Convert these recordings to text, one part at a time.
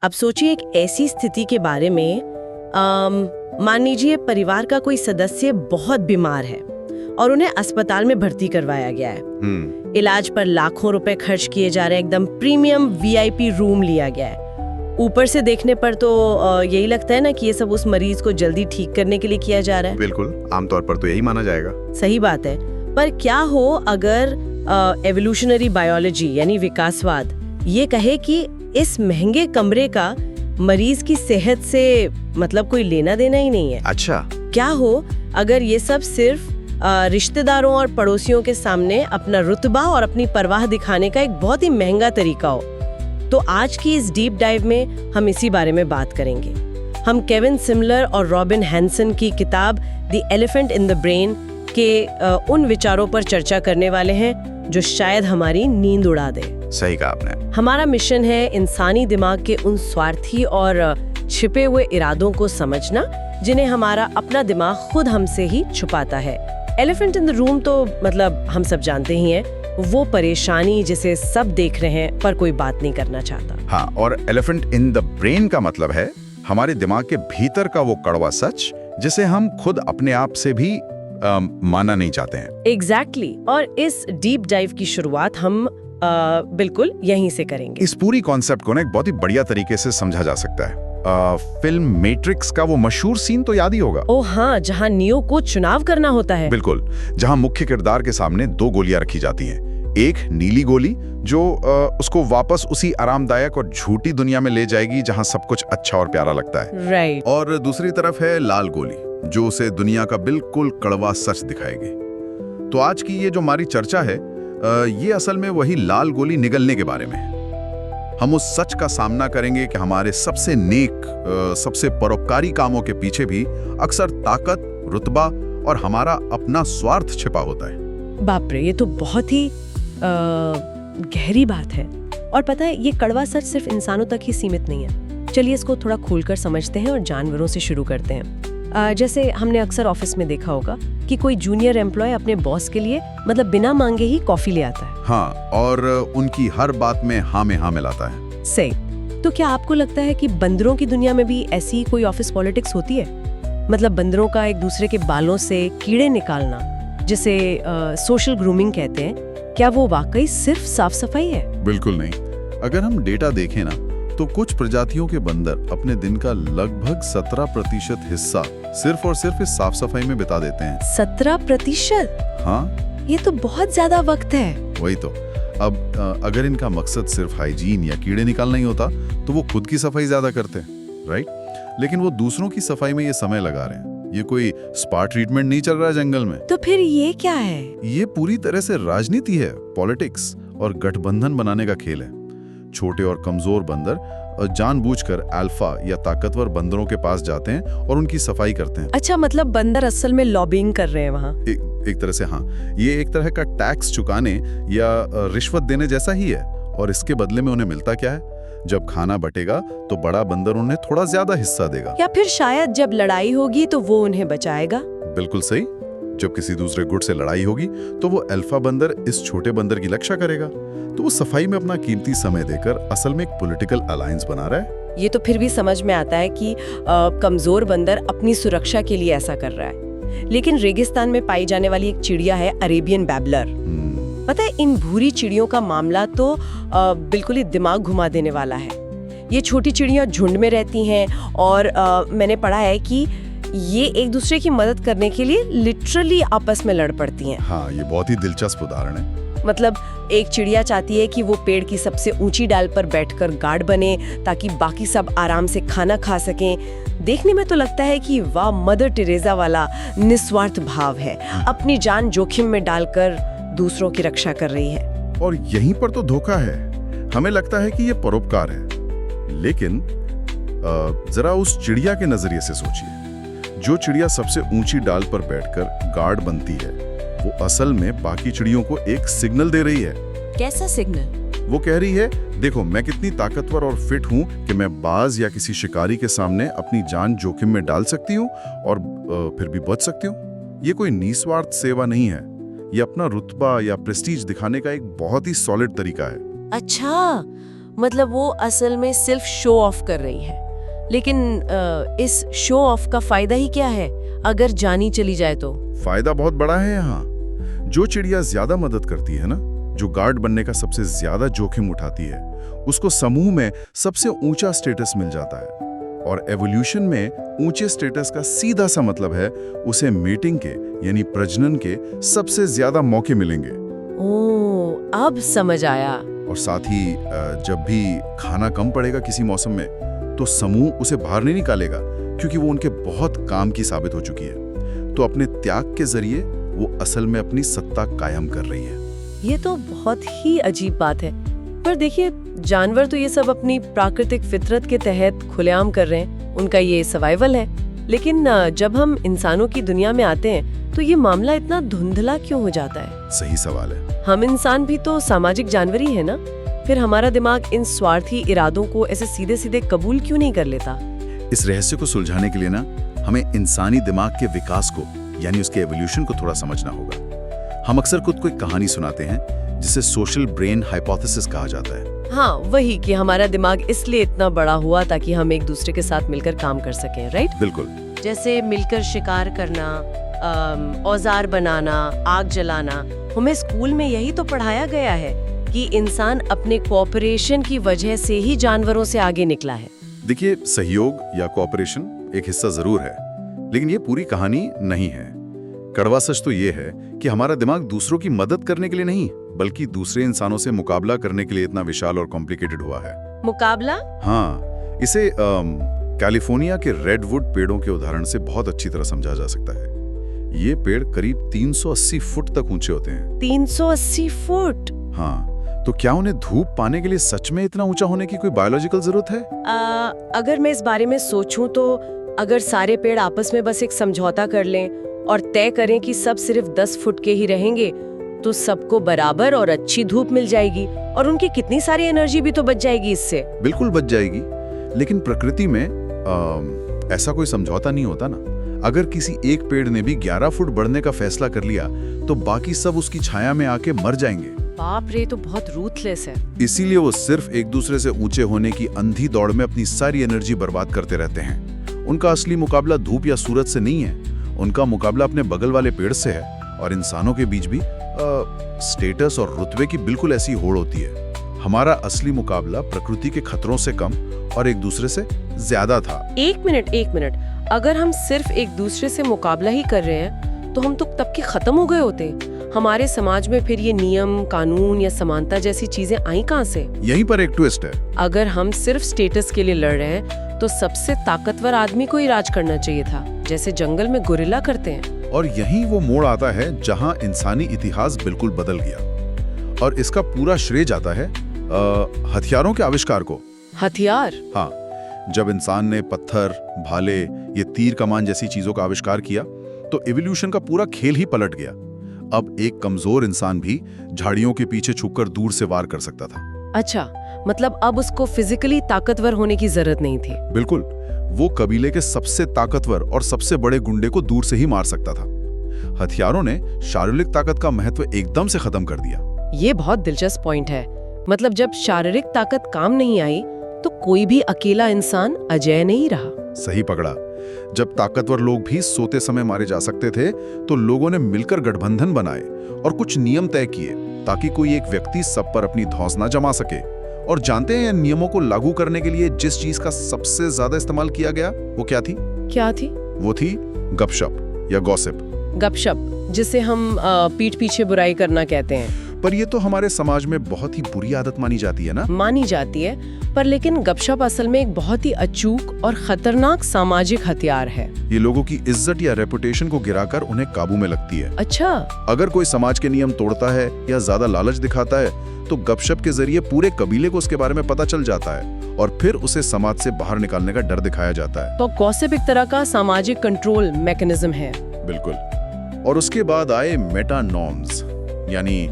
अब सोचिए एक ऐसी स्थिति के बारे में, मान लीजिए परिवार का कोई सदस्य बहुत बीमार है और उन्हें अस्पताल में भर्ती करवाया गया है। इलाज पर लाखों रुपए खर्च किए जा रहे हैं, एकदम प्रीमियम वीआईपी रूम लिया गया है। ऊपर से देखने पर तो यही लगता है ना कि ये सब उस मरीज को जल्दी ठीक करने के लिए किया जा रहा है। बिल्कुल, आमतौर पर तो यही माना जाएगा। सही बात है, पर क्या हो अगर एवोल्यूशनरी बायोलॉजी यानी विकासवाद ये कहे कि इस महंगे कमरे का मरीज की सेहत से मतलब कोई लेना देना ही नहीं है। अच्छा, क्या हो अगर ये सब सिर्फ रिश्तेदारों और पड़ोसियों के सामने अपना रुतबा और अपनी परवाह दिखाने का एक बहुत ही महंगा तरीका हो। तो आज की इस डीप डाइव में हम इसी बारे में बात करेंगे। हम केविन सिमलर और रॉबिन हैंसन की किताब the elephant in the brain के उन विचारों पर चर्चा करने वाले हैं जो शायद हमारी नींद उड़ा दे। सही कहा आपने। हमारा मिशन है इंसानी दिमाग के उन स्वार्थी और छिपे हुए इरादों को समझना जिन्हें हमारा अपना दिमाग खुद हमसे ही छुपाता है। एलिफेंट इन द रूम तो मतलब हम सब जानते ही हैं, वो परेशानी जिसे सब देख रहे हैं पर कोई बात नहीं करना चाहता। हाँ, और एलिफेंट इन द ब्रेन का मतलब है हमारे दिमाग के भीतर का वो कड़वा सच जिसे हम खुद अपने आप से भी मानना नहीं चाहते हैं। एग्जैक्टली। और इस डीप डाइव की शुरुआत हम बिल्कुल यहीं से करेंगे। इस पूरी कॉन्सेप्ट को ना एक बहुत ही बढ़िया तरीके से समझा जा सकता है। फिल्म मैट्रिक्स का वो मशहूर सीन तो याद ही होगा। ओह हाँ, जहाँ नियो को चुनाव करना होता है। बिल्कुल, जहाँ मुख्य किरदार के सामने 2 गोलियां रखी जाती हैं। एक नीली गोली जो उसको वापस उसी आरामदायक और झूठी दुनिया में ले जाएगी जहाँ सब कुछ अच्छा और प्यारा लगता है। राइट। और दूसरी तरफ है लाल गोली जो उसे दुनिया का बिल्कुल कड़वा सच दिखाएगी। तो आज की ये जो हमारी चर्चा है ये असल में वही लाल गोली निगलने के बारे में है। हम उस सच का सामना करेंगे कि हमारे सबसे नेक, सबसे परोपकारी कामों के पीछे भी अक्सर ताकत, रुतबा और हमारा अपना स्वार्थ छिपा होता है। बाप रे, ये तो बहुत ही गहरी बात है। और पता है, ये कड़वा सच सिर्फ इंसानों तक ही सीमित नहीं है। चलिए इसको थोड़ा खोलकर समझते हैं और जानवरों से शुरू करते हैं। जैसे हमने अक्सर ऑफिस में देखा होगा कि कोई जूनियर एम्प्लॉय अपने बॉस के लिए मतलब बिना मांगे ही कॉफी ले आता है। हाँ, और उनकी हर बात में हाँ में हाँ मिलाता है। सही। तो क्या आपको लगता है कि बंदरों की दुनिया में भी ऐसी कोई ऑफिस पॉलिटिक्स होती है? मतलब बंदरों का एक दूसरे के बालों से कीड़े निकालना, जिसे सोशल ग्रूमिंग कहते हैं, क्या वो वाकई सिर्फ साफ सफाई है? बिल्कुल नहीं। अगर हम डेटा देखें ना तो कुछ प्रजातियों के बंदर अपने दिन का लगभग 17% हिस्सा सिर्फ और सिर्फ इस साफ सफाई में बिता देते हैं। 17%? हाँ, ये तो बहुत ज्यादा वक्त है। वही तो। अब अगर इनका मकसद सिर्फ हाइजीन या कीड़े निकालना ही होता तो वो खुद की सफाई ज्यादा करते, राइट? लेकिन वो दूसरों की सफाई में ये समय लगा रहे हैं। ये कोई स्पा ट्रीटमेंट नहीं चल रहा है जंगल में। तो फिर ये क्या है? ये पूरी तरह से राजनीति है, पॉलिटिक्स और गठबंधन बनाने का खेल है। छोटे और कमजोर बंदर जानबूझकर अल्फा या ताकतवर बंदरों के पास जाते हैं और उनकी सफाई करते हैं। अच्छा, मतलब बंदर असल में लॉबिंग कर रहे हैं वहाँ? एक तरह से हाँ, ये एक तरह का टैक्स चुकाने या रिश्वत देने जैसा ही है। और इसके बदले में उन्हें मिलता क्या है? जब खाना बटेगा तो बड़ा बंदर उन्हें थोड़ा ज्यादा हिस्सा देगा, या फिर शायद जब लड़ाई होगी तो वो उन्हें बचाएगा। बिल्कुल सही। जब किसी दूसरे गुट से लड़ाई होगी तो वो अल्फा बंदर इस छोटे बंदर की रक्षा करेगा। तो वो सफाई में अपना कीमती समय देकर असल में एक पॉलिटिकल अलायंस बना रहा है। ये तो फिर भी समझ में आता है कि कमजोर बंदर अपनी सुरक्षा के लिए ऐसा कर रहा है। लेकिन रेगिस्तान में पाई जाने वाली एक चिड़िया है अरेबियन बैबलर। पता है, इन भूरी चिड़ियों का मामला तो बिल्कुल ही दिमाग घुमा देने वाला है। ये छोटी चिड़ियां झुंड में रहती हैं और मैंने पढ़ा है कि ये एक दूसरे की मदद करने के लिए लिटरली आपस में लड़ पड़ती हैं। हाँ, ये बहुत ही दिलचस्प उदाहरण है। मतलब एक चिड़िया चाहती है कि वो पेड़ की सबसे ऊंची डाल पर बैठकर गार्ड बने ताकि बाकी सब आराम से खाना खा सकें। देखने में तो लगता है कि वाह, मदर टेरेसा वाला निस्वार्थ भाव है, अपनी जान जोखिम में डालकर दूसरों की रक्षा कर रही है। और यहीं पर तो धोखा है। हमें लगता है कि ये परोपकार है, लेकिन जरा उस चिड़िया के नजरिए से सोचिए। जो चिड़िया सबसे ऊंची डाल पर बैठकर गार्ड बनती है, वो असल में बाकी चिड़ियों को एक सिग्नल दे रही है। कैसा सिग्नल? वो कह रही है, देखो मैं कितनी ताकतवर और फिट हूँ कि मैं बाज या किसी शिकारी के सामने अपनी जान जोखिम में डाल सकती हूँ और फिर भी बच सकती हूँ। ये कोई निस्वार्थ सेवा नहीं है, ये अपना रुतबा या प्रेस्टीज दिखाने का एक बहुत ही सॉलिड तरीका है। अच्छा, मतलब वो असल में सिर्फ शो ऑफ कर रही है। लेकिन इस शो ऑफ का फायदा ही क्या है अगर जानी चली जाए तो? फायदा बहुत बड़ा है यहाँ। जो चिड़िया ज्यादा मदद करती है ना, जो गार्ड बनने का सबसे ज्यादा जोखिम उठाती है, उसको समूह में सबसे ऊंचा स्टेटस मिल जाता है। और एवोल्यूशन में ऊंचे स्टेटस का सीधा सा मतलब है उसे मीटिंग के यानी प्रजनन के सबसे ज्यादा मौके मिलेंगे। ओह, अब समझ आया। और साथ ही जब भी खाना कम पड़ेगा किसी मौसम में, तो समूह उसे बाहर नहीं निकालेगा, क्योंकि वो उनके बहुत काम की साबित हो चुकी है। तो अपने त्याग के जरिए वो असल में अपनी सत्ता कायम कर रही है। ये तो बहुत ही अजीब बात है। पर देखिए, जानवर तो ये सब अपनी प्राकृतिक फितरत के तहत खुलेआम कर रहे हैं, उनका ये सर्वाइवल है। लेकिन जब हम इंसानों की दुनिया में आते हैं तो ये मामला इतना धुंधला क्यों हो जाता है? सही सवाल है। हम इंसान भी तो सामाजिक जानवर ही है ना, फिर हमारा दिमाग इन स्वार्थी इरादों को ऐसे सीधे सीधे कबूल क्यों नहीं कर लेता? इस रहस्य को सुलझाने के लिए ना, हमें इंसानी दिमाग के विकास को यानी उसके एवोल्यूशन को थोड़ा समझना होगा। हम अक्सर खुद को एक कहानी सुनाते हैं जिसे सोशल ब्रेन हाइपोथेसिस कहा जाता है। हाँ, वही कि हमारा दिमाग इसलिए इतना बड़ा हुआ ताकि हम एक दूसरे के साथ मिलकर काम कर सकें, राइट? बिल्कुल। जैसे मिलकर शिकार करना, औजार बनाना, आग जलाना। हमें स्कूल में यही तो पढ़ाया गया है कि इंसान अपने कोऑपरेशन की वजह से ही जानवरों से आगे निकला है। देखिए, सहयोग या कोऑपरेशन एक हिस्सा जरूर है, लेकिन ये पूरी कहानी नहीं है। कड़वा सच तो ये है कि हमारा दिमाग दूसरों की मदद करने के लिए नहीं, बल्कि दूसरे इंसानों से मुकाबला करने के लिए इतना विशाल और कॉम्प्लिकेटेड हुआ है। मुकाबला? हाँ, इसे कैलिफोर्निया के रेडवुड पेड़ों के उदाहरण से बहुत अच्छी तरह समझा जा सकता है। ये पेड़ करीब 380 फुट तक ऊंचे होते हैं। 380 फुट? हाँ, तो क्या उन्हें धूप पाने के लिए सच में इतना ऊंचा होने की कोई बायोलॉजिकल जरूरत है? अगर मैं इस बारे में सोचूं तो अगर सारे पेड़ आपस में बस एक समझौता कर लें और तय करें कि सब सिर्फ 10 फुट के ही रहेंगे, तो सबको बराबर और अच्छी धूप मिल जाएगी और उनकी कितनी सारी एनर्जी भी तो बच जाएगी इससे। बिल्कुल बच जाएगी, लेकिन प्रकृति में ऐसा कोई समझौता नहीं होता ना। अगर किसी एक पेड़ ने भी 11 फुट बढ़ने का फैसला कर लिया, तो बाकी सब उसकी छाया में आके मर जाएंगे। बाप रे, तो बहुत रूथलेस है। इसीलिए वो सिर्फ एक दूसरे से ऊंचे होने की अंधी दौड़ में अपनी सारी एनर्जी बर्बाद करते रहते हैं। उनका असली मुकाबला धूप या सूरज से नहीं है, उनका मुकाबला अपने बगल वाले पेड़ से है। और इंसानों के बीच भी स्टेटस और रुतबे की बिल्कुल ऐसी होड़ होती है। हमारा असली मुकाबला प्रकृति के खतरों से कम और एक दूसरे से ज्यादा था। एक मिनट, अगर हम सिर्फ एक दूसरे से मुकाबला ही कर रहे हैं तो हम तो तब के खत्म हो गए होते। हमारे समाज में फिर ये नियम, कानून या समानता जैसी चीजें आई कहाँ से? यहीं पर एक ट्विस्ट है। अगर हम सिर्फ स्टेटस के लिए लड़ रहे हैं तो सबसे ताकतवर आदमी को ही राज करना चाहिए था, जैसे जंगल में गोरिल्ला करते हैं। और यहीं वो मोड़ आता है जहां इंसानी इतिहास बिल्कुल बदल गया। और इसका पूरा श्रेय जाता है हथियारों के आविष्कार को। हथियार? हाँ, जब इंसान ने पत्थर, भाले, ये तीर कमान जैसी चीजों का आविष्कार किया, तो इवोल्यूशन का पूरा खेल ही पलट गया। अब एक कमजोर इंसान भी झाड़ियों के पीछे छुपकर दूर से वार कर सकता था। अच्छा, मतलब अब उसको फिजिकली ताकतवर होने की जरूरत नहीं थी। बिल्कुल, वो कबीले के सबसे ताकतवर और सबसे बड़े गुंडे को दूर से ही मार सकता था। हथियारों ने शारीरिक ताकत का महत्व एकदम से खत्म कर दिया। ये बहुत दिलचस्प पॉइंट है। मतलब जब शारीरिक ताकत काम नहीं आई तो कोई भी अकेला इंसान अजेय नहीं रहा। सही पकड़ा। जब ताकतवर लोग भी सोते समय मारे जा सकते थे, तो लोगों ने मिलकर गठबंधन बनाए और कुछ नियम तय किए ताकि कोई एक व्यक्ति सब पर अपनी धौंस न जमा सके। और जानते हैं, इन नियमों को लागू करने के लिए जिस चीज का सबसे ज्यादा इस्तेमाल किया गया, वो क्या थी? क्या थी? वो थी गपशप या गॉसिप। गपशप, जिसे हम पीठ पीछे बुराई करना कहते हैं। पर ये तो हमारे समाज में बहुत ही बुरी आदत मानी जाती है ना? मानी जाती है, पर लेकिन गपशप असल में एक बहुत ही अचूक और खतरनाक सामाजिक हथियार है। ये लोगों की इज्जत या रेपुटेशन को गिराकर उन्हें काबू में लगती है। अच्छा। अगर कोई समाज के नियम तोड़ता है या ज्यादा लालच दिखाता है, तो गपशप के जरिए पूरे कबीले को उसके बारे में पता चल जाता है और फिर उसे समाज से बाहर निकालने का डर दिखाया जाता है। तो गॉसिप एक तरह का सामाजिक कंट्रोल मैकेनिज्म है। बिल्कुल। और उसके बाद आए मेटा नॉर्म्स, यानी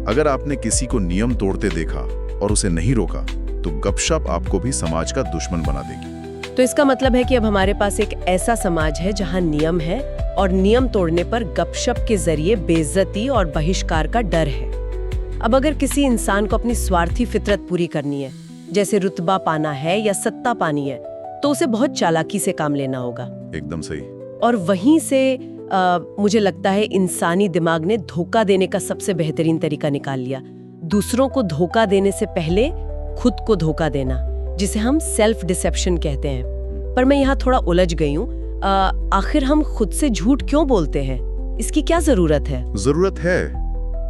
अगर आपने किसी को नियम तोड़ते देखा और उसे नहीं रोका, तो गपशप आपको भी समाज का दुश्मन बना देगी। तो इसका मतलब है कि अब हमारे पास एक ऐसा समाज है जहां नियम है और नियम तोड़ने पर गपशप के जरिए बेइज्जती और बहिष्कार का डर है। अब अगर किसी इंसान को अपनी स्वार्थी फितरत पूरी करनी है, जैसे रुतबा पाना है या सत्ता पानी है, तो उसे बहुत चालाकी से काम लेना होगा। एकदम सही। और वहीं से मुझे लगता है इंसानी दिमाग ने धोखा देने का सबसे बेहतरीन तरीका निकाल लिया। दूसरों को धोखा देने से पहले खुद को धोखा देना, जिसे हम सेल्फ डिसेप्शन कहते हैं। पर मैं यहाँ थोड़ा उलझ गई हूँ। आखिर हम खुद से झूठ क्यों बोलते हैं? इसकी क्या जरूरत है? जरूरत है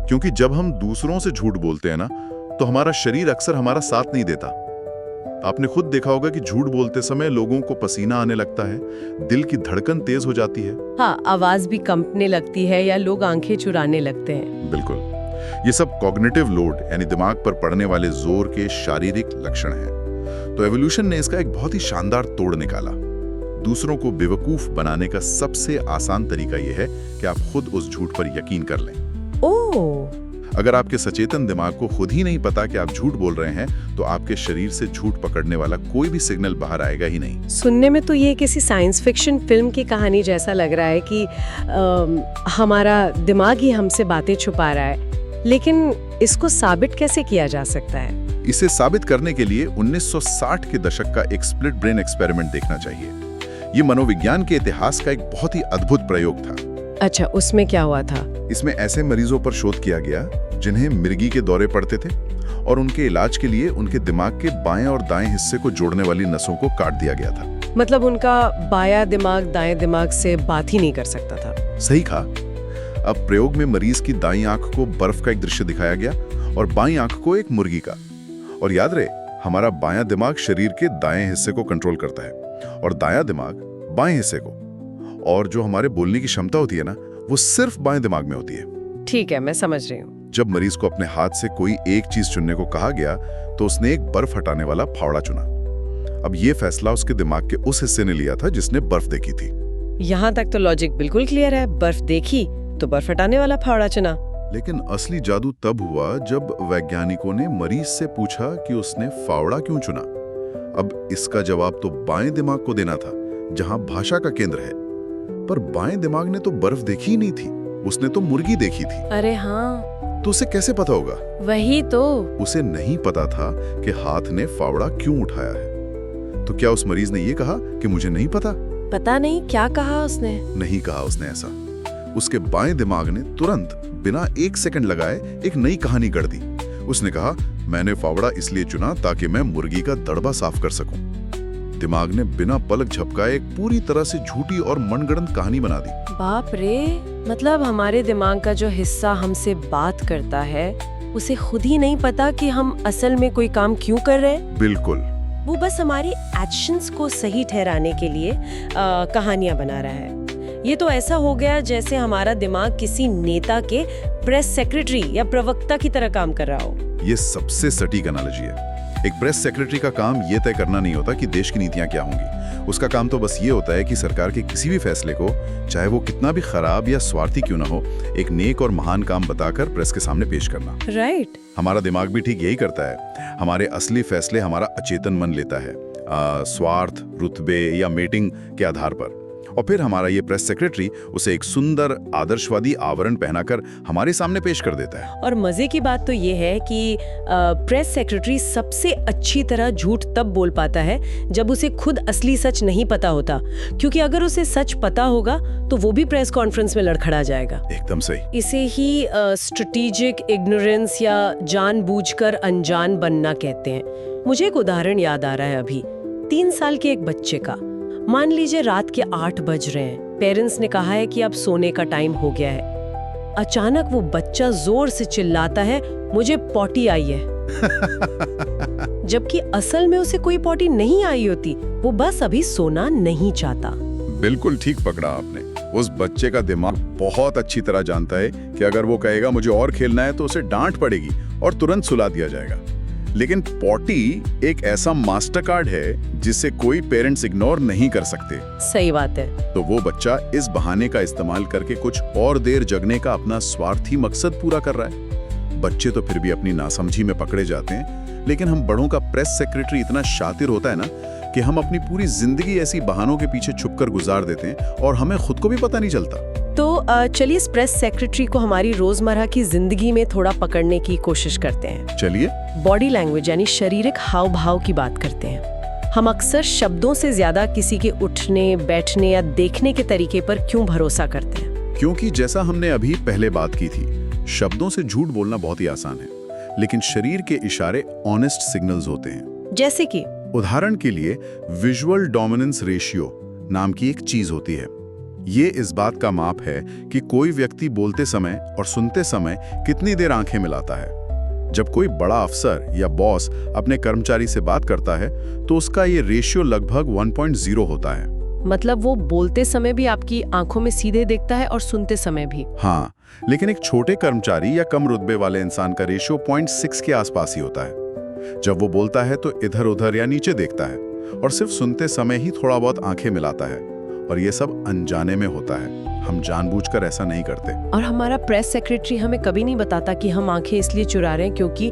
क्योंकि जब हम दूसरों से झूठ बोलते हैं ना, तो हमारा शरीर अक्सर हमारा साथ नहीं देता। आपने खुद देखा होगा कि झूठ बोलते समय लोगों को पसीना आने लगता है, दिल की धड़कन तेज हो जाती है। हाँ, आवाज भी कंपने लगती है या लोग आंखें चुराने लगते हैं। बिल्कुल, ये सब कॉग्निटिव लोड यानी दिमाग पर पड़ने वाले जोर के शारीरिक लक्षण हैं। तो एवोल्यूशन ने इसका एक बहुत ही शानदार तोड़ निकाला। दूसरों को बेवकूफ बनाने का सबसे आसान तरीका यह है कि आप खुद उस झूठ पर यकीन कर लें। ओह! अगर आपके सचेतन दिमाग को खुद ही नहीं पता कि आप झूठ बोल रहे हैं, तो आपके शरीर से झूठ पकड़ने वाला कोई भी सिग्नल बाहर आएगा ही नहीं। सुनने में तो ये किसी साइंस फिक्शन फिल्म की कहानी जैसा लग रहा है कि हमारा दिमाग ही हमसे बातें छुपा रहा है। लेकिन इसको साबित कैसे किया जा सकता है? इसे साबित करने के लिए 1960 के दशक का एक स्प्लिट ब्रेन एक्सपेरिमेंट देखना चाहिए। ये मनोविज्ञान के इतिहास का एक बहुत ही अद्भुत प्रयोग था। अच्छा, उसमें क्या हुआ था? इसमें ऐसे मरीजों पर शोध किया गया जिन्हें मिर्गी के दौरे पड़ते थे, और उनके इलाज के लिए उनके दिमाग के बाएं और दाएं हिस्से को जोड़ने वाली नसों को काट दिया गया था। मतलब उनका बायां दिमाग दाएं दिमाग से बात ही नहीं कर सकता था। सही कहा। अब प्रयोग में मरीज की दाईं आंख को बर्फ का एक दृश्य दिखाया गया और बाईं आंख को एक मुर्गी का। और याद रहे, हमारा बायां दिमाग शरीर के दाएं हिस्से को कंट्रोल करता है और दायां दिमाग बाएं हिस्से को। और जो हमारे बोलने की क्षमता होती है ना, वो सिर्फ बाएं दिमाग में होती है। ठीक है, मैं समझ रही हूँ। जब मरीज को अपने हाथ से कोई एक चीज चुनने को कहा गया, तो उसने एक बर्फ हटाने वाला फावड़ा चुना। अब ये फैसला उसके दिमाग के उस हिस्से ने लिया था जिसने बर्फ देखी थी। यहाँ तक तो लॉजिक बिल्कुल क्लियर है। बर्फ देखी तो बर्फ हटाने वाला फावड़ा चुना। लेकिन असली जादू तब हुआ जब वैज्ञानिकों ने मरीज से पूछा कि उसने फावड़ा क्यों चुना। अब इसका जवाब तो बाएं दिमाग को देना था, जहां भाषा का केंद्र है। पर बाएं दिमाग ने तो बर्फ देखी ही नहीं थी, उसने तो मुर्गी देखी थी। अरे हाँ, तो उसे कैसे पता होगा? वही तो। उसे नहीं पता था कि हाथ ने फावड़ा क्यों उठाया है। तो क्या उस मरीज ने ये कहा कि मुझे नहीं पता? पता नहीं क्या कहा उसने। नहीं कहा उसने ऐसा। उसके बाएं दिमाग ने तुरंत बिना एक सेकंड लगाए एक नई कहानी गढ़ दी। उसने कहा, मैंने फावड़ा इसलिए चुना ताकि मैं मुर्गी का दड़बा साफ कर सकूं। दिमाग ने बिना पलक झपकाए एक पूरी तरह से झूठी और मनगढ़ंत कहानी बना दी। बाप रे! मतलब हमारे दिमाग का जो हिस्सा हमसे बात करता है, उसे खुद ही नहीं पता कि हम असल में कोई काम क्यों कर रहे हैं। बिल्कुल। वो बस हमारी एक्शंस को सही ठहराने के लिए कहानियां बना रहा है। ये तो ऐसा हो गया जैसे हमारा दिमाग किसी नेता के प्रेस सेक्रेटरी या प्रवक्ता की तरह काम कर रहा हो। ये सबसे सटीक एनालॉजी है। एक प्रेस सेक्रेटरी का काम ये तय करना नहीं होता कि देश की नीतियां क्या होंगी। उसका काम तो बस ये होता है कि सरकार के किसी भी फैसले को, चाहे वो कितना भी खराब या स्वार्थी क्यों ना हो, एक नेक और महान काम बताकर प्रेस के सामने पेश करना। राइट। हमारा दिमाग भी ठीक यही करता है। हमारे असली फैसले हमारा अचेतन मन लेता है, स्वार्थ, रुतबे या मेटिंग के आधार पर। और फिर हमारा ये प्रेस सेक्रेटरी उसे एक सुंदर आदर्शवादी आवरण पहनाकर हमारे सामने पेश कर देता है। और मजे की बात तो ये है कि प्रेस सेक्रेटरी सबसे अच्छी तरह झूठ तब बोल पाता है जब उसे खुद असली सच नहीं पता होता, क्योंकि अगर उसे सच पता होगा तो वो भी प्रेस कॉन्फ्रेंस में लड़खड़ा जाएगा। एकदम सही। इसे ही स्ट्रेटेजिक इग्नोरेंस या जानबूझकर अनजान बनना कहते हैं। मुझे एक उदाहरण याद आ रहा है अभी। 3 साल के एक बच्चे का। मान लीजिए रात के 8 बज रहे हैं, पेरेंट्स ने कहा है कि अब सोने का टाइम हो गया है। अचानक वो बच्चा जोर से चिल्लाता है, मुझे पॉटी आई है। जबकि असल में उसे कोई पॉटी नहीं आई होती, वो बस अभी सोना नहीं चाहता। बिल्कुल ठीक पकड़ा आपने। उस बच्चे का दिमाग बहुत अच्छी तरह जानता है कि अगर वो कहेगा मुझे और खेलना है तो उसे डांट पड़ेगी और तुरंत सुला दिया जाएगा। लेकिन पॉटी एक ऐसा मास्टर कार्ड है जिसे कोई पेरेंट्स इग्नोर नहीं कर सकते। सही बात है। तो वो बच्चा इस बहाने का इस्तेमाल करके कुछ और देर जगने का अपना स्वार्थी मकसद पूरा कर रहा है। बच्चे तो फिर भी अपनी नासमझी में पकड़े जाते हैं, लेकिन हम बड़ों का प्रेस सेक्रेटरी इतना शातिर होता है ना कि हम अपनी पूरी जिंदगी ऐसी बहानों के पीछे छुपकर गुजार देते हैं और हमें खुद को भी पता नहीं चलता। तो चलिए इस प्रेस सेक्रेटरी को हमारी रोजमर्रा की जिंदगी में थोड़ा पकड़ने की कोशिश करते हैं। चलिए। बॉडी लैंग्वेज यानी शारीरिक हाव भाव की बात करते हैं। हम अक्सर शब्दों से ज्यादा किसी के उठने, बैठने या देखने के तरीके पर क्यों भरोसा करते हैं? क्योंकि जैसा हमने अभी पहले बात की थी, शब्दों से झूठ बोलना बहुत ही आसान है, लेकिन शरीर के इशारे ऑनेस्ट सिग्नल्स होते हैं। जैसे कि उदाहरण के लिए विजुअल डोमिनेंस रेशियो नाम की एक चीज होती है। ये इस बात का माप है कि कोई व्यक्ति बोलते समय और सुनते समय कितनी देर आंखें मिलाता है। जब कोई बड़ा अफसर या बॉस अपने कर्मचारी से बात करता है तो उसका ये रेशियो लगभग 1.0 होता है। मतलब वो बोलते समय भी आपकी आंखों में सीधे देखता है और सुनते समय भी। हाँ, लेकिन एक छोटे कर्मचारी या कम रुतबे वाले इंसान का रेशियो 0.6 के आसपास ही होता है। जब वो बोलता है तो इधर उधर या नीचे देखता है और सिर्फ सुनते समय ही थोड़ा बहुत आंखें मिलाता है, और ये सब अनजाने में होता है। हम जानबूझकर ऐसा नहीं करते। और हमारा प्रेस सेक्रेटरी हमें कभी नहीं बताता कि हम आंखें इसलिए चुरा रहे हैं क्योंकि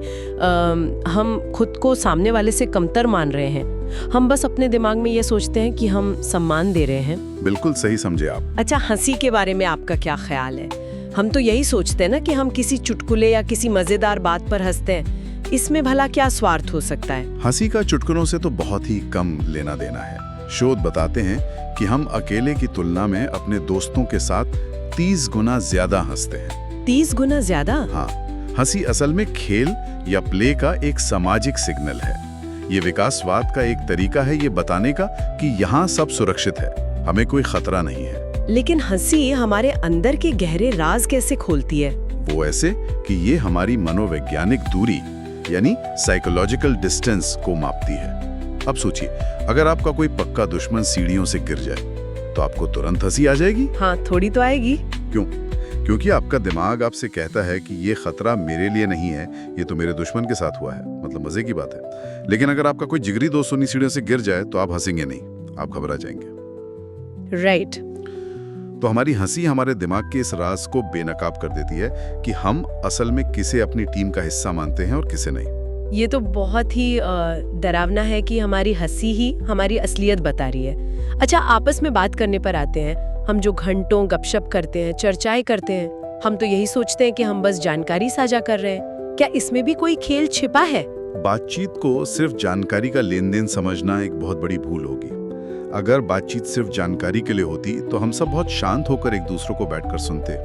हम खुद को सामने वाले से कमतर मान रहे हैं। हम बस अपने दिमाग में ये सोचते हैं कि हम सम्मान दे रहे हैं। बिल्कुल सही समझे आप। अच्छा, हंसी के बारे में आपका क्या ख्याल है? हम तो यही सोचते हैं ना कि हम किसी चुटकुले या किसी मजेदार बात पर हंसते हैं। इसमें भला क्या स्वार्थ हो सकता है? हंसी का चुटकुलों से तो बहुत ही कम लेना देना है। शोध बताते हैं कि हम अकेले की तुलना में अपने दोस्तों के साथ 30 गुना ज्यादा हंसते हैं। 30 गुना ज्यादा? हाँ, हंसी असल में खेल या प्ले का एक सामाजिक सिग्नल है। ये विकासवाद का एक तरीका है ये बताने का कि यहाँ सब सुरक्षित है, हमें कोई खतरा नहीं है। लेकिन हंसी हमारे अंदर के गहरे राज कैसे खोलती है? वो ऐसे कि ये हमारी मनोवैज्ञानिक दूरी यानी साइकोलॉजिकल डिस्टेंस को मापती है। अब सोचिए, अगर आपका कोई पक्का दुश्मन सीढ़ियों से गिर जाए तो आपको तुरंत हंसी आ जाएगी? हाँ, थोड़ी तो आएगी। क्यों? क्योंकि आपका दिमाग आपसे कहता है कि ये खतरा मेरे लिए नहीं है, ये तो मेरे दुश्मन के साथ हुआ है, मतलब मजे की बात है। लेकिन अगर आपका कोई जिगरी दोस्त उन्हीं सीढ़ियों से गिर जाए तो आप हंसेंगे नहीं, आप घबरा जाएंगे। राइट। तो हमारी हंसी हमारे दिमाग के इस राज को बेनकाब कर देती है कि हम असल में किसे अपनी टीम का हिस्सा मानते हैं और किसे नहीं। ये तो बहुत ही डरावना है कि हमारी हंसी ही हमारी असलियत बता रही है। अच्छा, आपस में बात करने पर आते हैं। हम जो घंटों गपशप करते हैं, चर्चाएं करते हैं, हम तो यही सोचते हैं कि हम बस जानकारी साझा कर रहे हैं। क्या इसमें भी कोई खेल छिपा है? बातचीत को सिर्फ जानकारी का लेन देन समझना एक बहुत बड़ी भूल होगी। अगर बातचीत सिर्फ जानकारी के लिए होती तो हम सब बहुत शांत होकर एक दूसरे को बैठकर सुनते।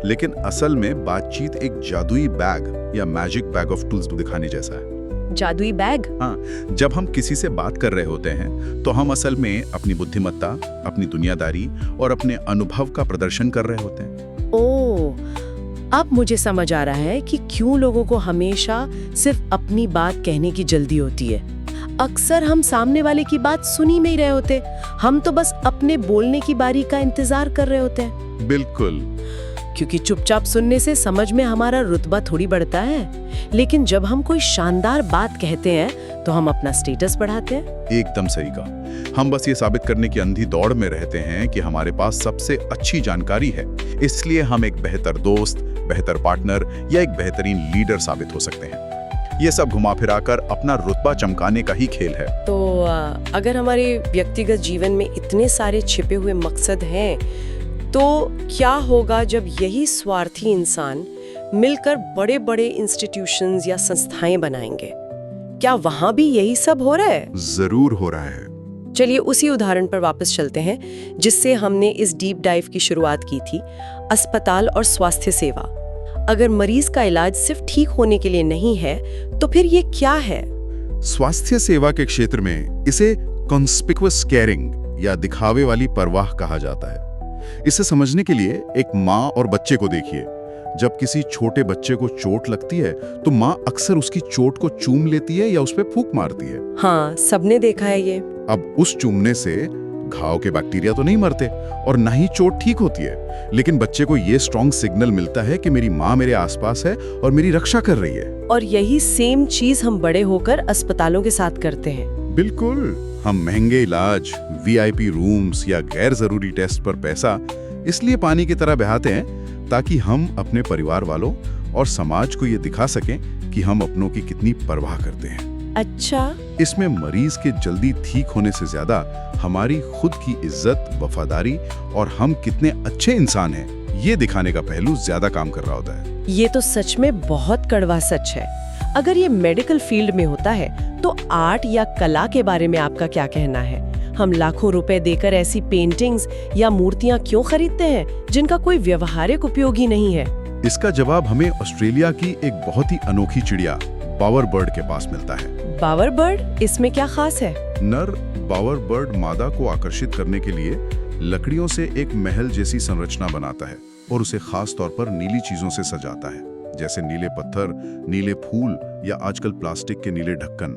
लेकिन असल में बातचीत एक जादुई बैग या मैजिक बैग ऑफ टूल्स दिखाने जैसा है। जादुई बैग? हाँ, जब हम किसी से बात कर रहे होते हैं तो हम असल में अपनी बुद्धिमत्ता, अपनी दुनियादारी और अपने अनुभव का प्रदर्शन कर रहे होते हैं। ओह, अब मुझे समझ आ रहा है कि क्यों लोगों को हमेशा सिर्फ अपनी बात कहने की जल्दी होती है। अक्सर हम सामने वाले की बात सुन ही नहीं रहे होते, हम तो बस अपने बोलने की बारी का इंतजार कर रहे होते हैं। बिल्कुल, क्योंकि चुपचाप सुनने से समझ में हमारा रुतबा थोड़ी बढ़ता है, लेकिन जब हम कोई शानदार बात कहते हैं तो हम अपना स्टेटस बढ़ाते हैं। एकदम सही कहा। हम बस ये साबित करने की अंधी दौड़ में रहते हैं कि हमारे पास सबसे अच्छी जानकारी है, इसलिए हम एक बेहतर दोस्त, बेहतर पार्टनर या एक बेहतरीन लीडर साबित हो सकते हैं। ये सब घुमा फिरा कर अपना रुतबा चमकाने का ही खेल है। तो अगर हमारे व्यक्तिगत जीवन में इतने सारे छिपे हुए मकसद हैं, तो क्या होगा जब यही स्वार्थी इंसान मिलकर बड़े बड़े इंस्टीट्यूशंस या संस्थाएं बनाएंगे? क्या वहां भी यही सब हो रहा है? जरूर हो रहा है। चलिए उसी उदाहरण पर वापस चलते हैं जिससे हमने इस डीप डाइव की शुरुआत की थी, अस्पताल और स्वास्थ्य सेवा। अगर मरीज का इलाज सिर्फ ठीक होने के लिए नहीं है तो फिर ये क्या है? स्वास्थ्य सेवा के क्षेत्र में इसे कॉन्स्पिक्युअस केयरिंग या दिखावे वाली परवाह कहा जाता है। इसे समझने के लिए एक माँ और बच्चे को देखिए। जब किसी छोटे बच्चे को चोट लगती है तो माँ अक्सर उसकी चोट को चूम लेती है या उस पर फूंक मारती है। हाँ, सबने देखा है ये। अब उस चूमने से घाव के बैक्टीरिया तो नहीं मरते और न ही चोट ठीक होती है, लेकिन बच्चे को ये स्ट्रॉन्ग सिग्नल मिलता है कि मेरी माँ मेरे आसपास है और मेरी रक्षा कर रही है। और यही सेम चीज हम बड़े होकर अस्पतालों के साथ करते हैं। बिल्कुल, हम महंगे इलाज, वीआईपी रूम्स या गैर जरूरी टेस्ट पर पैसा इसलिए पानी की तरह बहाते हैं ताकि हम अपने परिवार वालों और समाज को ये दिखा सकें कि हम अपनों की कितनी परवाह करते हैं। अच्छा, इसमें मरीज के जल्दी ठीक होने से ज्यादा हमारी खुद की इज्जत, वफादारी और हम कितने अच्छे इंसान हैं, ये दिखाने का पहलू ज्यादा काम कर रहा होता है। ये तो सच में बहुत कड़वा सच है। अगर ये मेडिकल फील्ड में होता है तो आर्ट या कला के बारे में आपका क्या कहना है? हम लाखों रुपए देकर ऐसी पेंटिंग्स या मूर्तियां क्यों खरीदते हैं जिनका कोई व्यवहारिक उपयोग ही नहीं है? इसका जवाब हमें ऑस्ट्रेलिया की एक बहुत ही अनोखी चिड़िया बावर बर्ड के पास मिलता है। बावर बर्ड, इसमें क्या खास है? नर बावर बर्ड मादा को आकर्षित करने के लिए लकड़ियों से एक महल जैसी संरचना बनाता है और उसे खास तौर पर नीली चीजों से सजाता है, जैसे नीले पत्थर, नीले फूल या आजकल प्लास्टिक के नीले ढक्कन।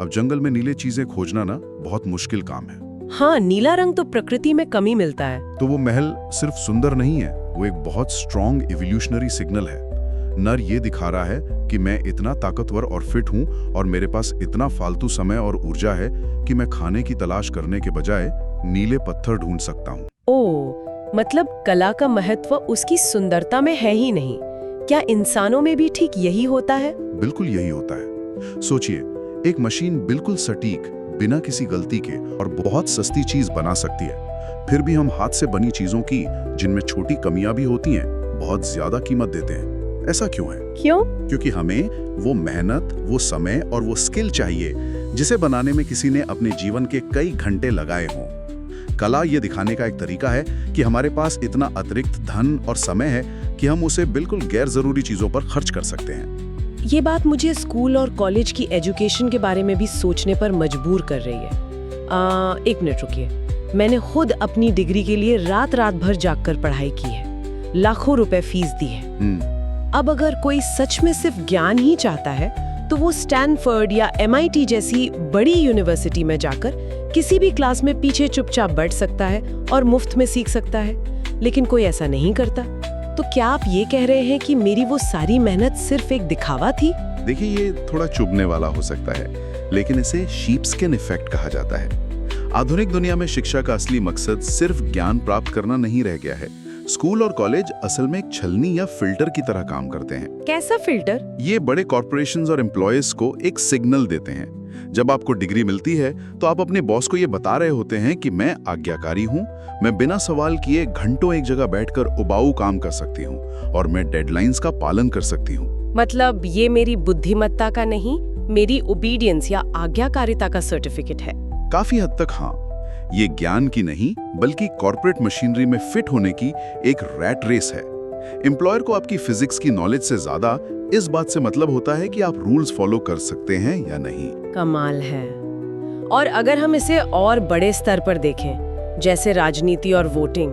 अब जंगल में नीले चीजें खोजना ना बहुत मुश्किल काम है। हाँ, नीला रंग तो प्रकृति में कम ही मिलता है। तो वो महल सिर्फ सुंदर नहीं है, वो एक बहुत स्ट्रॉन्ग इवोल्यूशनरी सिग्नल है। नर ये दिखा रहा है कि मैं इतना ताकतवर और फिट हूँ और मेरे पास इतना फालतू समय और ऊर्जा है कि मैं खाने की तलाश करने के बजाय नीले पत्थर ढूंढ सकता हूँ। ओह, मतलब कला का महत्व उसकी सुंदरता में है ही नहीं। क्या इंसानों में भी ठीक यही होता है? बिल्कुल यही होता है। सोचिए, एक मशीन बिल्कुल सटीक, बिना किसी गलती के और बहुत सस्ती चीज बना सकती है, फिर भी हम हाथ से बनी चीजों की, जिनमें छोटी कमियां भी होती हैं, बहुत ज्यादा कीमत देते हैं। ऐसा क्यों है? क्यों? क्योंकि हमें वो मेहनत, वो समय और वो स्किल चाहिए जिसे बनाने में किसी ने अपने जीवन के कई घंटे लगाए हों। कला ये दिखाने का एक तरीका है कि हमारे पास इतना अतिरिक्त धन और समय है कि हम उसे बिल्कुल गैर जरूरी चीजों पर खर्च कर सकते हैं। ये बात मुझे स्कूल और कॉलेज की एजुकेशन के बारे में भी सोचने पर मजबूर कर रही है। एक मिनट रुकिए, मैंने खुद अपनी डिग्री के लिए रात रात भर जागकर पढ़ाई की है, लाखों रुपए फीस दी है। अब अगर कोई सच में सिर्फ ज्ञान ही चाहता है तो वो स्टैनफोर्ड या MIT जैसी बड़ी यूनिवर्सिटी में जाकर किसी भी क्लास में पीछे चुपचाप बैठ सकता है और मुफ्त में सीख सकता है, लेकिन कोई ऐसा नहीं करता। तो क्या आप ये कह रहे हैं कि मेरी वो सारी मेहनत सिर्फ एक दिखावा थी? देखिए, ये थोड़ा चुभने वाला हो सकता है, लेकिन इसे शीपस्किन इफेक्ट कहा जाता है। आधुनिक दुनिया में शिक्षा का असली मकसद सिर्फ ज्ञान प्राप्त करना नहीं रह गया है। स्कूल और कॉलेज असल में एक छलनी या फिल्टर की तरह काम करते हैं। कैसा फिल्टर? ये बड़े कॉर्पोरेशंस और एम्प्लॉयज को एक सिग्नल देते हैं। जब आपको डिग्री मिलती है तो आप अपने बॉस को ये बता रहे होते हैं कि मैं आज्ञाकारी हूँ, मैं बिना सवाल किए घंटों एक जगह बैठकर उबाऊ काम कर सकती हूँ और मैं डेडलाइंस का पालन कर सकती हूँ। मतलब ये मेरी बुद्धिमत्ता का नहीं, मेरी ओबीडियंस या आज्ञाकारिता का सर्टिफिकेट है। काफी हद तक हाँ। ये ज्ञान की नहीं बल्कि कॉर्पोरेट मशीनरी में फिट होने की एक रैट रेस है। एम्प्लॉयर को आपकी फिजिक्स की नॉलेज से ज्यादा इस बात से मतलब होता है कि आप रूल्स फॉलो कर सकते हैं या नहीं। कमाल है। और अगर हम इसे और बड़े स्तर पर देखें, जैसे राजनीति और वोटिंग,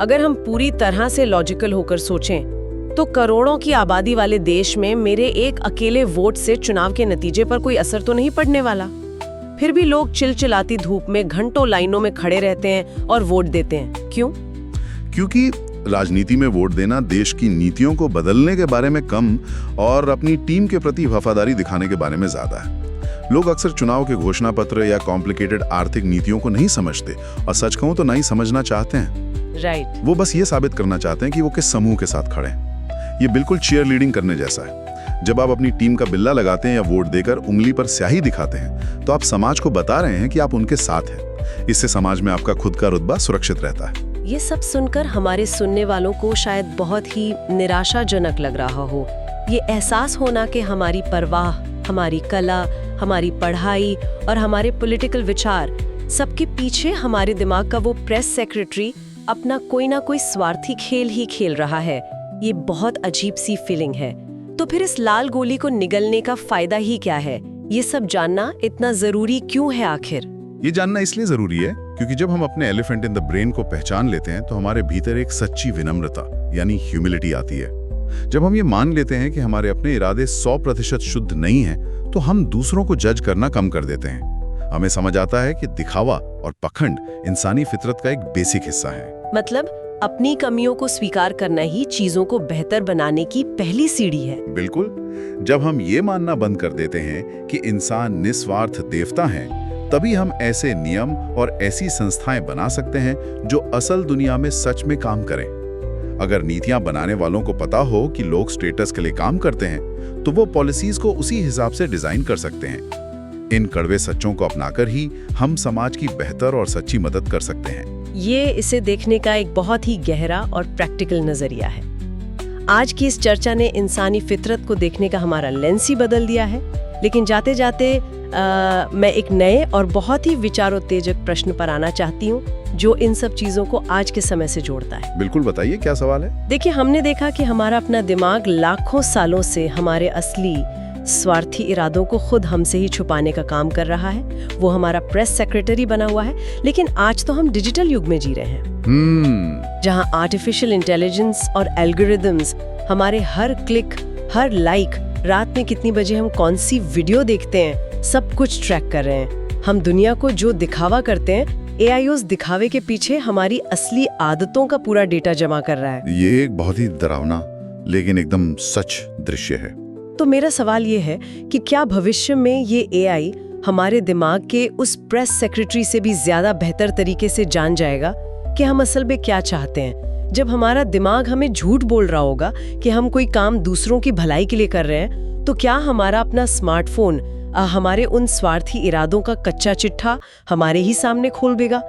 अगर हम पूरी तरह से लॉजिकल होकर सोचें तो करोड़ों की आबादी वाले देश में मेरे एक अकेले वोट से चुनाव के नतीजे पर कोई असर तो नहीं पड़ने वाला। फिर भी लोग चिलचिलाती धूप में घंटों लाइनों में खड़े रहते हैं और वोट देते हैं। क्यों? क्योंकि राजनीति में वोट देना देश की नीतियों को बदलने के बारे में कम और अपनी टीम के प्रति वफादारी दिखाने के बारे में ज्यादा है। लोग अक्सर चुनाव के घोषणा पत्र या कॉम्प्लिकेटेड आर्थिक नीतियों को नहीं समझते और सच कहूं तो नहीं समझना चाहते हैं। राइट। वो बस ये साबित करना चाहते हैं कि वो किस समूह के साथ खड़े हैं। ये बिल्कुल चीयर लीडिंग करने जैसा है। जब आप अपनी टीम का बिल्ला लगाते हैं या वोट देकर उंगली पर स्याही दिखाते हैं तो आप समाज को बता रहे हैं कि आप उनके साथ हैं। इससे समाज में आपका खुद का रुतबा सुरक्षित रहता है। ये सब सुनकर हमारे सुनने वालों को शायद बहुत ही निराशाजनक लग रहा हो। ये एहसास होना कि हमारी परवाह, हमारी कला, हमारी पढ़ाई और हमारे पॉलिटिकल विचार, सबके पीछे हमारे दिमाग का वो प्रेस सेक्रेटरी अपना कोई ना कोई स्वार्थी खेल ही खेल रहा है। ये बहुत अजीब सी फीलिंग है। तो फिर इस लाल गोली को निगलने का फायदा ही क्या है? ये सब जानना इतना जरूरी क्यों है आखिर? ये जानना इसलिए जरूरी है क्योंकि जब हम अपने एलिफेंट इन द ब्रेन को पहचान लेते हैं तो हमारे भीतर एक सच्ची विनम्रता यानी ह्यूमिलिटी आती है। जब हम ये मान लेते हैं कि हमारे अपने इरादे 100% शुद्ध नहीं हैं, तो हम दूसरों को जज करना कम कर देते हैं। हमें समझ आता है कि दिखावा और पखंड इंसानी फितरत का एक बेसिक हिस्सा है। मतलब अपनी कमियों को स्वीकार करना ही चीजों को बेहतर बनाने की पहली सीढ़ी है। बिल्कुल। जब हम ये मानना बंद कर देते हैं कि इंसान निस्वार्थ देवता हैं, तभी हम ऐसे नियम और ऐसी संस्थाएं बना सकते हैं जो असल दुनिया में सच में काम करें। अगर नीतियां बनाने वालों को पता हो कि लोग स्टेटस के लिए काम करते हैं, तो वो पॉलिसीज को उसी हिसाब से डिजाइन कर सकते हैं। इन कड़वे सच्चों को अपनाकर ही हम समाज की बेहतर और सच्ची मदद कर सकते हैं। ये इसे देखने का एक बहुत ही गहरा और प्रैक्टिकल नजरिया है। आज की इस चर्चा ने इंसानी फितरत को देखने का हमारा लेंस ही बदल दिया है। लेकिन जाते जाते मैं एक नए और बहुत ही विचारोत्तेजक प्रश्न पर आना चाहती हूँ, जो इन सब चीजों को आज के समय से जोड़ता है। बिल्कुल, बताइए क्या सवाल है। देखिए, हमने देखा कि हमारा अपना दिमाग लाखों सालों से हमारे असली स्वार्थी इरादों को खुद हमसे ही छुपाने का काम कर रहा है। वो हमारा प्रेस सेक्रेटरी बना हुआ है। लेकिन आज तो हम डिजिटल युग में जी रहे हैं, जहां आर्टिफिशियल इंटेलिजेंस और एल्गोरिदम्स हमारे हर क्लिक, हर लाइक, रात में कितनी बजे हम कौन सी वीडियो देखते हैं, सब कुछ ट्रैक कर रहे हैं। हम दुनिया को जो दिखावा करते हैं, AI उस दिखावे के पीछे हमारी असली आदतों का पूरा डेटा जमा कर रहा है। ये एक बहुत ही डरावना लेकिन एकदम सच दृश्य है। तो मेरा सवाल ये है कि क्या भविष्य में ये AI हमारे दिमाग के उस प्रेस सेक्रेटरी से भी ज्यादा बेहतर तरीके से जान जाएगा कि हम असल में क्या चाहते हैं? जब हमारा दिमाग हमें झूठ बोल रहा होगा कि हम कोई काम दूसरों की भलाई के लिए कर रहे हैं, तो क्या हमारा अपना स्मार्टफोन हमारे उन स्वार्थी इरादों का कच्चा चिट्ठा हमारे ही सामने खोल देगा?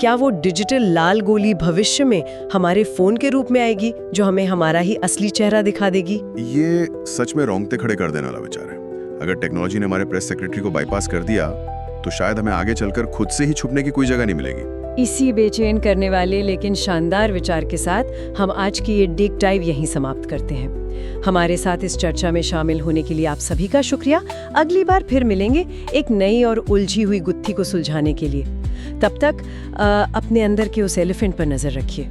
क्या वो डिजिटल लाल गोली भविष्य में हमारे फोन के रूप में आएगी, जो हमें हमारा ही असली चेहरा दिखा देगी? ये सच में रोंगटे खड़े कर देने वाला विचार है। अगर टेक्नोलॉजी ने हमारे प्रेस सेक्रेटरी को बाईपास कर दिया, तो शायद हमें आगे चलकर खुद से ही छुपने की कोई जगह नहीं मिलेगी। इसी बेचैन करने वाले लेकिन शानदार विचार के साथ हम आज की ये डीप डाइव यहीं समाप्त करते हैं। हमारे साथ इस चर्चा में शामिल होने के लिए आप सभी का शुक्रिया। अगली बार फिर मिलेंगे एक नई और उलझी हुई गुत्थी को सुलझाने के लिए। तब तक अपने अंदर के उस एलिफेंट पर नजर रखिए।